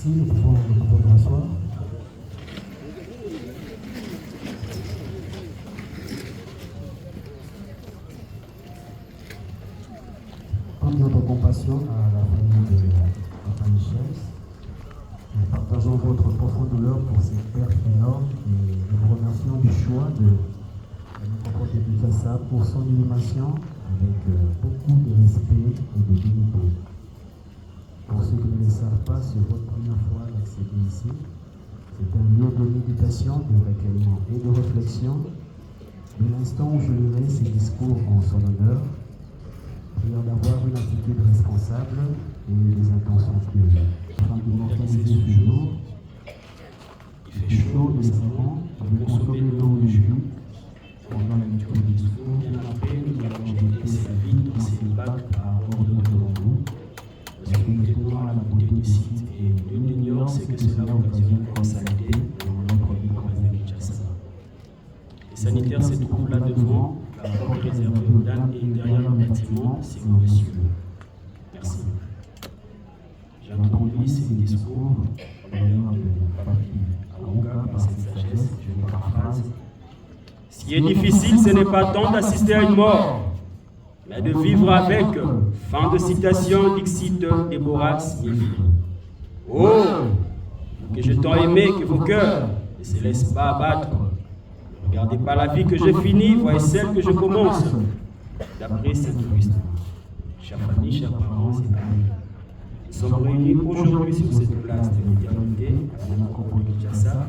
Merci, nous pouvons nous asseoir. Toute notre compassion à la famille de Papa Michel. Nous partageons votre profonde douleur pour cette perte énorme et nous vous remercions du choix de Nécropole de Kinshasa pour son inhumation avec beaucoup de respect et de dignité. Pour ceux qui ne le savent pas, c'est votre première fois d'accéder ici. C'est un lieu de méditation, de recueillement et de réflexion. De l'instant où je lirai ces discours en son honneur, prière d'avoir une attitude responsable et des intentions pieuses. Afin de mortaliser ce jour, il fait chaud, nous savons, de consommer l'eau et le jus. Pendant la lecture du discours, bien après, nous allons jeter sa vie dans ces bacs à ordre devant nous. Parce que nous tenons à la beauté du site et nul n'ignore ce que cela occasionne comme saleté dans notre ville province de Kinshasa. Les sanitaires se trouvent là devant, la porte réservée aux dames et derrière le bâtiment, c'est aux messieurs. Merci. J'ai introduit ces discours en l'honneur de Papi Aouka par cette sagesse, je me paraphrase. Ce qui est difficile, ce n'est pas tant d'assister à une mort, mais de vivre avec. Fin de citation, Dixit Déborah Smith. Oh, que je t'en aimé, que vos cœurs ne se laissent pas abattre. Ne regardez pas la vie que j'ai finie, voyez celle que je commence. D'après Saint-Augustin. Chers familles, chers parents et amis, nous sommes réunis aujourd'hui sur cette place de l'éternité à la Nécropole de Kinshasa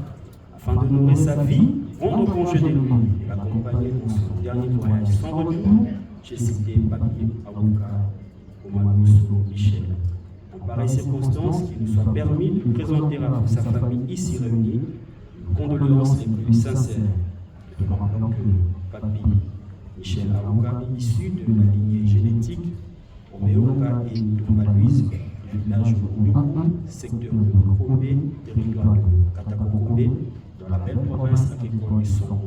afin de nourrir sa vie, rendre congé de lui et l'accompagner dans son dernier voyage sans retour. J'ai cité Papi Aouka, Omanuso Michel. En pareille circonstance, qu'il nous soit permis de présenter à vous sa famille ici réunie une condoléance les plus sincères. Nous rappelons que Papi Michel Aouka est issu de la lignée génétique Omeoka et Toumbaluise du village Oulukou, secteur de Kombe, territoire de Katakokombe, dans la belle province agricole du Sonko.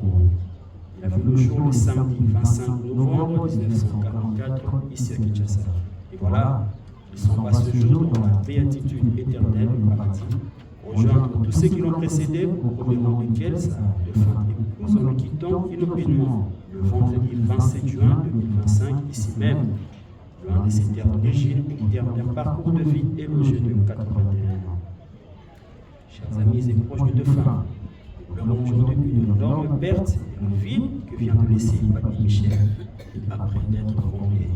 Il a vu le jour le samedi 25 novembre 1944 ici à Kinshasa. Et voilà, il s'en va ce jour dans la béatitude éternelle du paradis, rejoindre tous ceux qui l'ont précédé, au premier rang desquels sa défunte épouse en le quittant inopinément le vendredi 27 juin 2025 ici même, loin de ses terres d'origine et terme d'un parcours de vie élogieux de 81 ans. Chers amis et proches du défunt, nous pleurons aujourd'hui une énorme perte et le vide que vient de laisser Papi Michel après d'être comblé.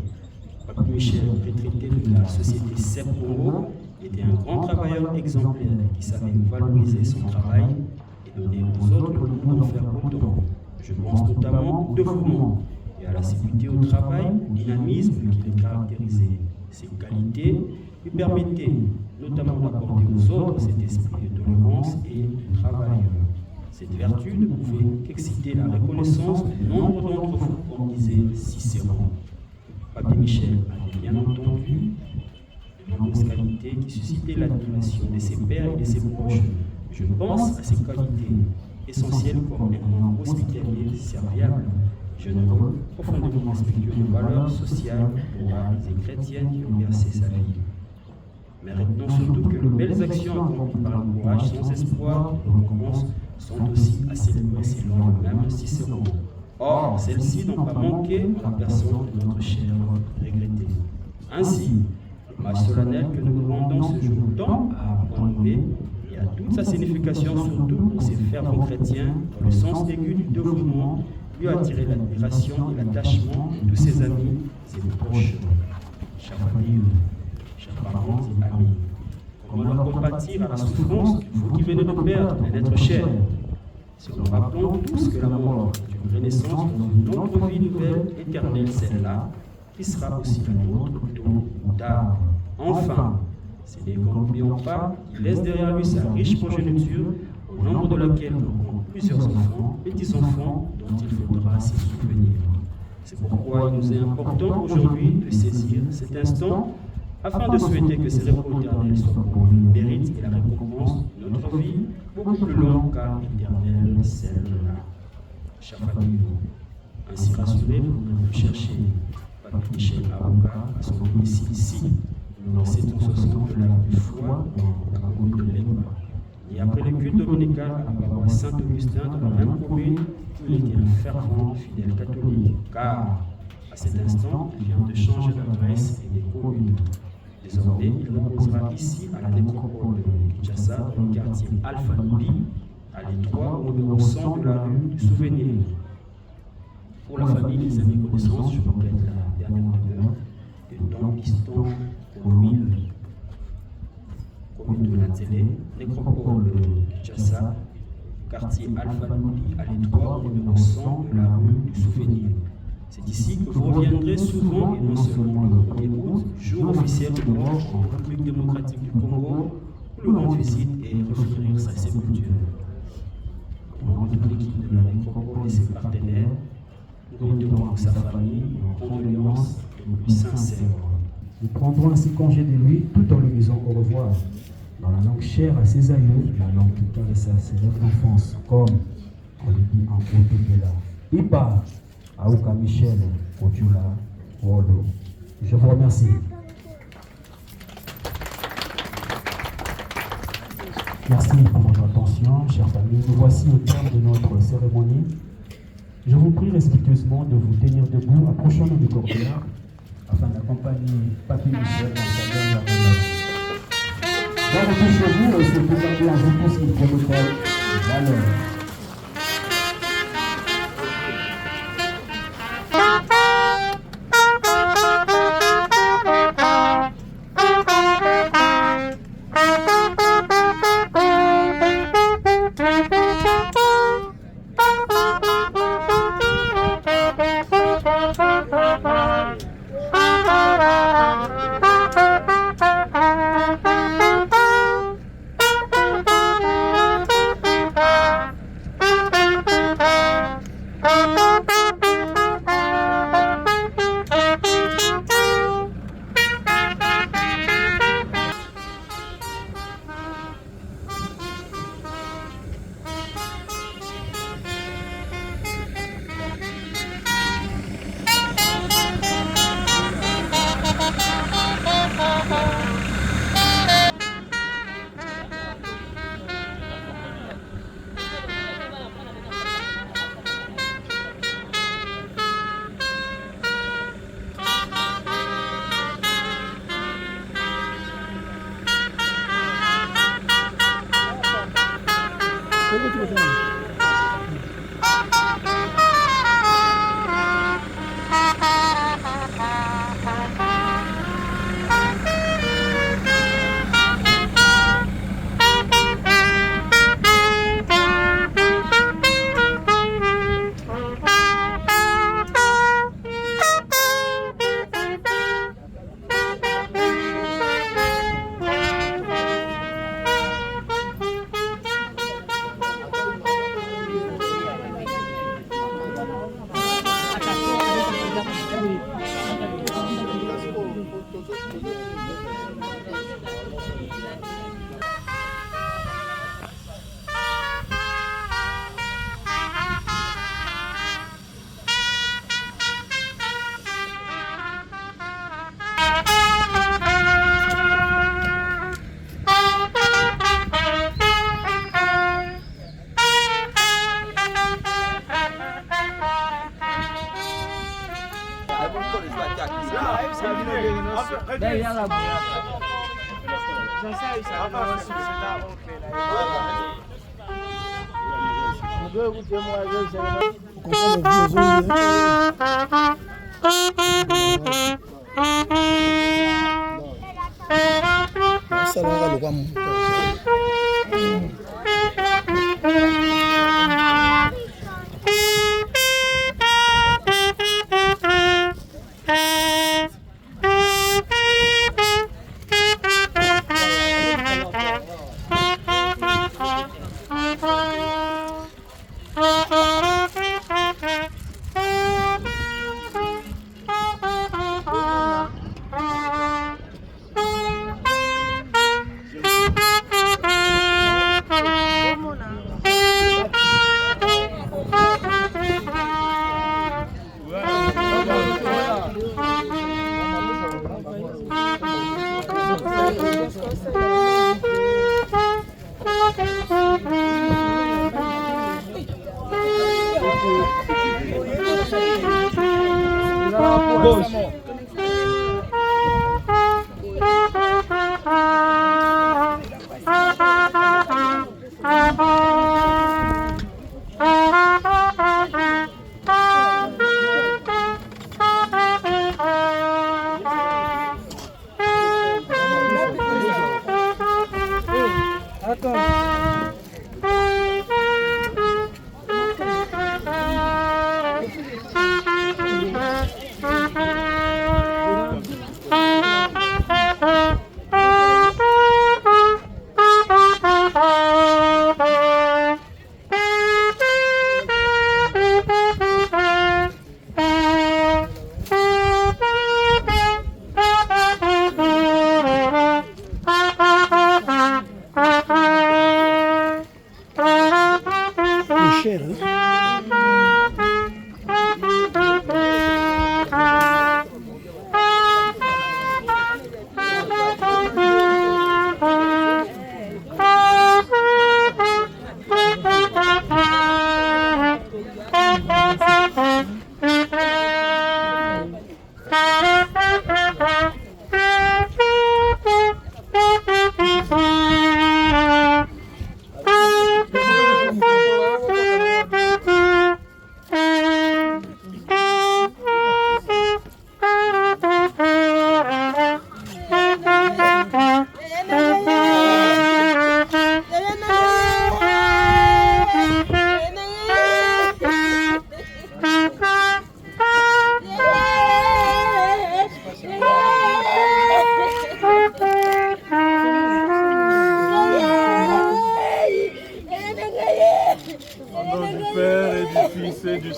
Papi Michel, retraité de la société CEP Congo, était un grand travailleur exemplaire qui savait valoriser son travail et donner aux autres le goût d'en faire autant. Je pense notamment au dévouement et à l'assiduité au travail, au dynamisme qui le caractérisait. Ces qualités lui permettaient notamment d'apporter aux autres cet esprit de tolérance et de travail. Cette vertu ne pouvait qu'exciter la reconnaissance de nombre d'entre vous, comme disait Cicéron. Papi Michel avait bien entendu de nombreuses qualités qui suscitaient l'admiration de ses pairs et de ses proches. Je pense à ses qualités essentielles comme un homme hospitalier, serviable, généreux, profondément respectueux des valeurs sociales, morales et chrétiennes qui ont versé sa vie. Mais retenons surtout que les belles actions accomplies par le courage sans espoir de récompense sont aussi à célébrer selon le même Cicéron. Or, celles-ci n'ont pas manqué à la personne de notre cher regretté. Ainsi, l'hommage solennel que nous nous rendons ce jour tend à renouveler et à toute sa signification, surtout pour ces fervents chrétiens, dans le sens aigu du dévouement, lui a attiré l'admiration et l'attachement de tous ses amis et proches. Chers familles, chers parents et amis, comment leur compatir à la souffrance de vous qui venez de perdre un être cher? Si nous rappelons tous que la mort est une renaissance dans une autre vie nouvelle, éternelle, celle-là, qui sera aussi la nôtre tôt ou tard. Enfin, ce n'est qu'en n'oublions pas qu'il laisse derrière lui sa riche progéniture, au nombre de laquelle nous comptons plusieurs enfants, petits-enfants, dont il faudra se souvenir. C'est pourquoi il nous est important aujourd'hui de saisir cet instant afin de souhaiter que ces repos éternels soient pour nous le mérite et la récompense de notre vie, beaucoup plus longue car éternelle celle-là. Chers familles, ainsi rassurés, vous cherchez Papi Michel Aouka à son domicile ici. Nous 760 de la vie foi dans la commune de Lénima. Et après le culte dominical à Paroisse Saint-Augustin dans la même commune, il était un fervent fidèle catholique, car à cet instant, il vient de changer d'adresse et de commune. Désormais, il reposera ici à la nécropole de Kinshasa, dans le quartier Alpha Nouli, à l'étroit au numéro 100 de la rue du Souvenir. Pour la famille, les amis connaissances, je complète la dernière demeure de Don Piston, commune de la Télé, nécropole de Kinshasa, quartier Alpha Nouli, à l'étroit au numéro 100 de la rue du Souvenir. C'est ici que vous reviendrez souvent et non seulement le 1er août, jour officiel de mort en République démocratique du Congo, où le rendre visite et revenir sa sépulture. Au nom de l'équipe de la nécropole et ses partenaires, nous remercions sa famille en condoléances les plus sincères. Nous prendrons ainsi congé de lui tout en lui disant au revoir dans la langue chère à ses aïeux, la langue qui caressait ses rêves d'enfance, comme on lui dit en Otepela. Ipa, Aouka Michel, Otula, Wolo. Je vous remercie. Merci pour votre attention, chers familles. Nous voici au terme de notre cérémonie. Je vous prie respectueusement de vous tenir debout, approchons-nous du cortège afin d'accompagner Papi Michel dans sa dernière demeure. Dans votre chez vous, et surtout gardez en vous tous les protocoles valeurs.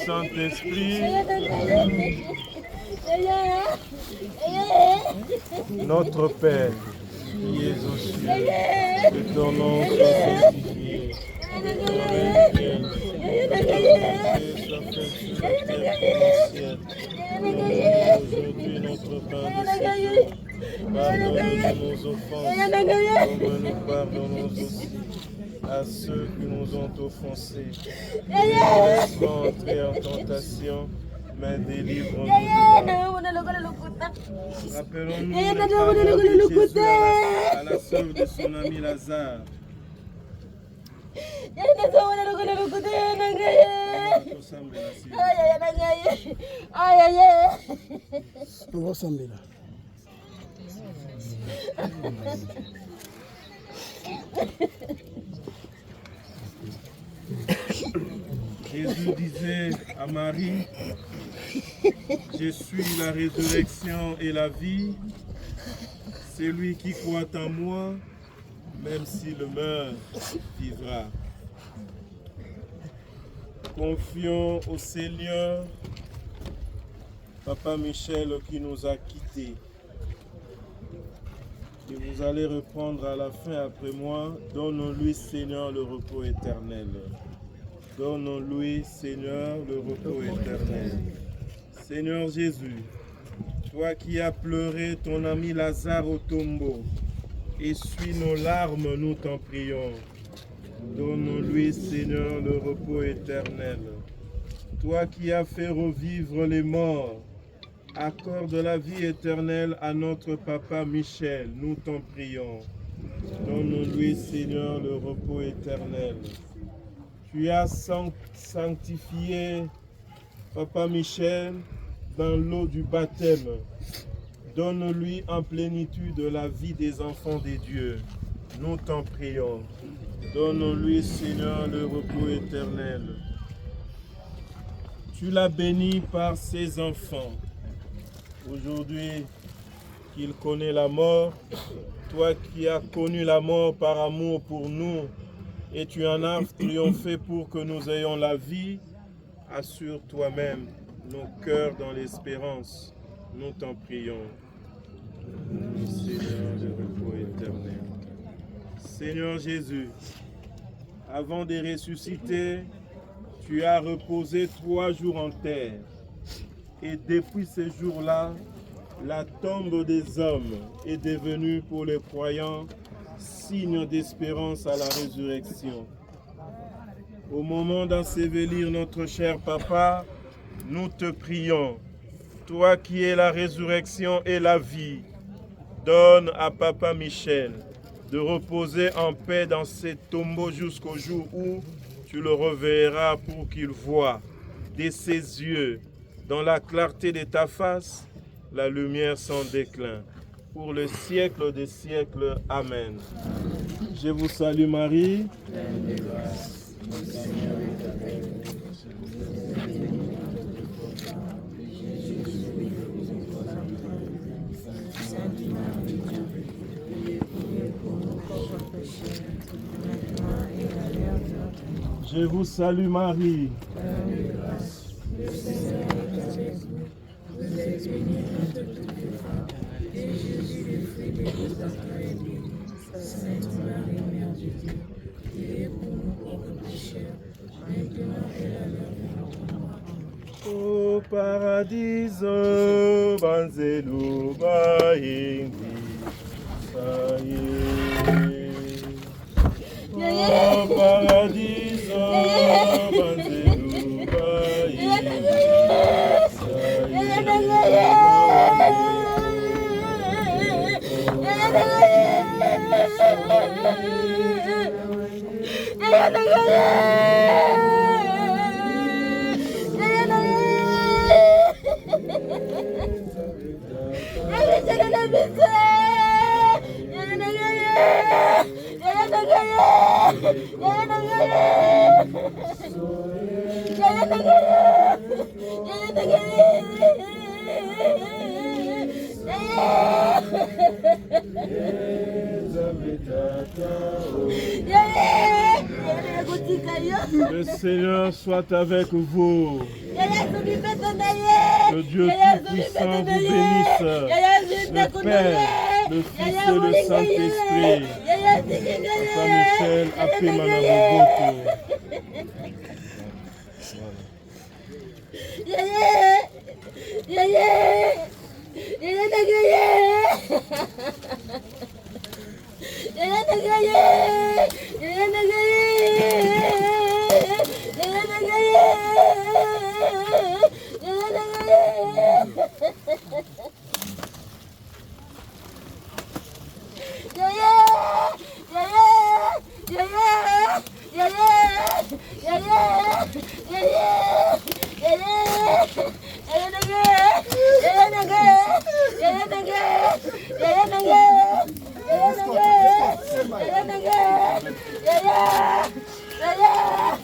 Saint-Esprit, notre Père, qui es aux cieux, que ton nom soit sanctifié, que ton règne vienne, que ta volonté soit faite sur la terre comme au ciel. Donne-nous aujourd'hui notre pain de ce jour. Pardonne-nous nos offenses, comme nous pardonnons aussi à ceux qui nous ont offensés. Ne nous laisse pas entrer en tentation, mais délivre-nous du mal. Rappelons-nous les paroles de Jésus à la sœur de son ami Lazare. Jésus disait à Marie, je suis la résurrection et la vie. Celui qui croit en moi, même s'il meurt, vivra. Confions au Seigneur, Papa Michel qui nous a quittés. Et vous allez reprendre à la fin après moi. Donne-lui, Seigneur, le repos éternel. Donne-lui, Seigneur, le repos éternel. Seigneur Jésus, toi qui as pleuré ton ami Lazare au tombeau, essuie nos larmes, nous t'en prions. Donne-lui, Seigneur, le repos éternel. Toi qui as fait revivre les morts, accorde la vie éternelle à notre papa Michel, nous t'en prions. Donne-lui, Seigneur, le repos éternel. Tu as sanctifié papa Michel dans l'eau du baptême. Donne-lui en plénitude la vie des enfants des dieux. Nous t'en prions. Donne-lui, Seigneur, le repos éternel. Tu l'as béni par ses enfants. Aujourd'hui, qu'il connaît la mort, toi qui as connu la mort par amour pour nous, et tu en as triomphé pour que nous ayons la vie, assure toi-même nos cœurs dans l'espérance. Nous t'en prions. Seigneur, le repos éternel. Seigneur Jésus, avant de ressusciter, tu as reposé 3 jours en terre. Et depuis ce jour-là, la tombe des hommes est devenue pour les croyants signe d'espérance à la résurrection. Au moment d'ensevelir notre cher papa, nous te prions. toi qui es la résurrection et la vie, donne à Papa Michel de reposer en paix dans ces tombeaux jusqu'au jour où tu le reverras pour qu'il voie de ses yeux, dans la clarté de ta face, la lumière sans déclin. Pour le siècle des siècles. Amen. Je vous salue Marie. Je vous salue Marie. Au paradiso banzelu bahingi saye. Au paradiso banzelu bahingi Le Seigneur soit avec vous. Que Dieu Tout-Puissant vous bénisse. Le Père, le Fils et le Saint-Esprit. Papa Michel, appelez Madame Boboto.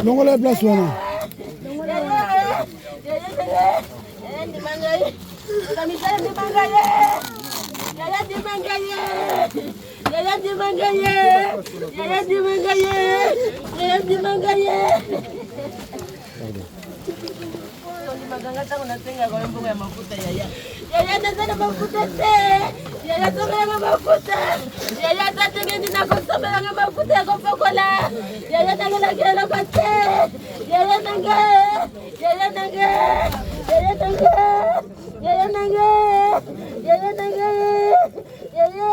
Longo la place wana. Maganga tangu natenga kwa mboga ya mafuta yaya. Yaya nataka mafuta te. Yaya somela mafuta. Yaya tatenge na kusomela mafuta ya kopokola. Yaya tangela kila kwa te. Yaya tanga. Yaya tanga. Yaya tanga. Yaya tanga. Yaya tanga. Yaya.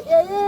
Yaya.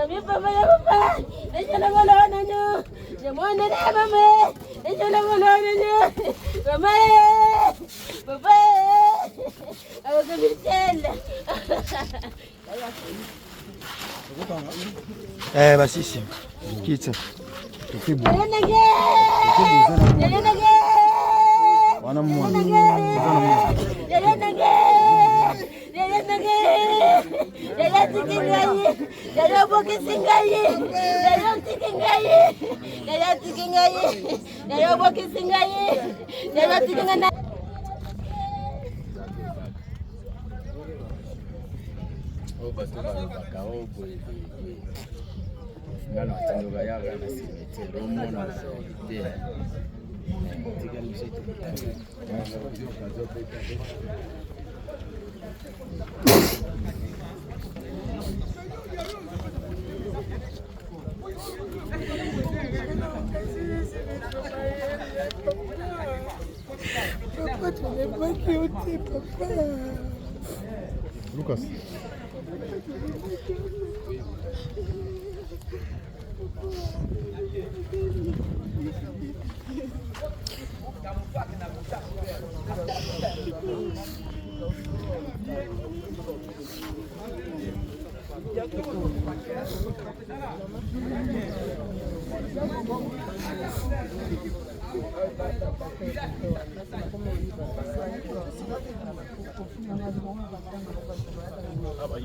Kami papa ya papa. Ejo na molona nyo. Nyamone na mama. Ejo na molona nyo. Mama. Papa. Awo ka Michelle. Basi si. Kita. Tukibu. Wana mwana. Papa, tu n'es pas cute, papa. Lucas. Ah, bah,